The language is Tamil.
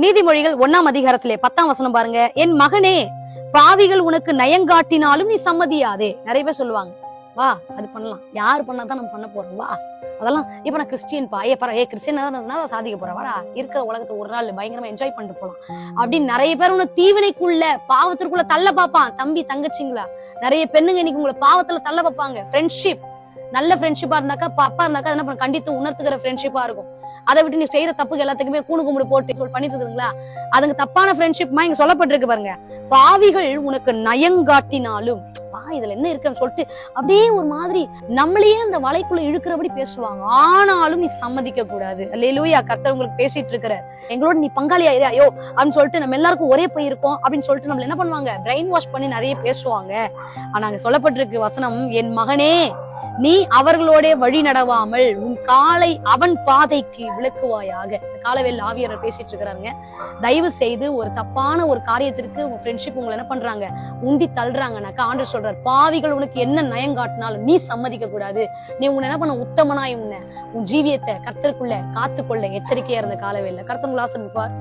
நீதிமொழிகள் 1ஆம் அதிகாரத்திலே 10ஆம் வசனம் பாருங்க. என் மகனே, பாவிகள் உனக்கு நயங்காட்டினாலும் நீ சம்மதியாதே. நிறைய பேர் சொல்லுவாங்க, வா அது பண்ணலாம், யாரு பண்ணாதான் நம்ம பண்ண போறோம், வா அதெல்லாம் இப்ப நான் கிறிஸ்டியன்பா, கிறிஸ்டியன் சாதிக்க போறேன், வாடா இருக்கிற உலகத்தை ஒரு நாள் பயங்கரமா என்ஜாய் பண்ணிட்டு போலாம் அப்படின்னு நிறைய பேர் உன்னை தீவினைக்குள்ள பாவத்திற்குள்ள தள்ள பாப்பான். தம்பி தங்கச்சிங்களா, நிறைய பெண்ணுங்க இன்னைக்கு உங்களை பாவத்துல தள்ள பார்ப்பாங்க. ஃப்ரெண்ட்ஷிப் நல்ல ஃப்ரெண்ட்ஷிப்பா இருந்தாக்கா, அப்பா இருந்தாக்கா என்ன பண்ண கண்டித்து உணர்த்துக்கிற ஃப்ரெண்ட்ஷிப்பா இருக்கும். அதை விட்டு நீ செய்யற தப்புக்கு எல்லாத்துக்குமே கூணு கும்பிடு போட்டு பண்ணிட்டு இருக்குதுங்களா, அதுங்க தப்பான ஃப்ரெண்ட்ஷிப்மா இங்க சொல்லப்பட்டிருக்கு பாருங்க. பாவிகள் உனக்கு நயங்காட்டினாலும், இதுல என்ன இருக்குன்னு சொல்லிட்டு அப்படியே ஒரு மாதிரி நம்மளையே அந்த வலைக்குள்ள இழுக்கிறபடி பேசுவாங்க. ஆனாலும் நீ சம்மதிக்க கூடாது. அல்லேலூயா, கர்த்தர் உங்களுக்கு பேசிட்டு இருக்கிற, எங்களோட நீ பங்காளி ஆயிரோ அப்படின்னு சொல்லிட்டு நம்ம எல்லாருக்கும் ஒரே போய் இருக்கோம் அப்படின்னு சொல்லிட்டு நம்மள என்ன பண்ணுவாங்க, பிரெயின் வாஷ் பண்ணி நிறைய பேசுவாங்க. ஆனா அங்க சொல்லப்பட்டிருக்கு வசனம், என் மகனே நீ அவர்களோட வழி நடவாமல் உன் காலை அவன் பாதைக்கு விளக்குவாயாக. இந்த காலவேல் ஆவியாளர் பேசிட்டு இருக்கிறாங்க. தயவு செய்து ஒரு தப்பான ஒரு காரியத்திற்கு உங்க ஃப்ரெண்ட்ஷிப் உங்களை என்ன பண்றாங்க, உந்தி தள்ளுறாங்கனாக்கா, ஆண்டவர் சொல்றார், பாவிகள் உனக்கு என்ன நயம் காட்டினாலும் நீ சம்மதிக்க கூடாது. நீ உன்னை என்ன பண்ண, உத்தமனாய் உன் ஜீவியத்தை கர்த்தருக்குள்ள காத்துக்கொள்ள எச்சரிக்கையா இருந்த காலவேல கர்த்தர் ஆசீர்வதிப்பார்.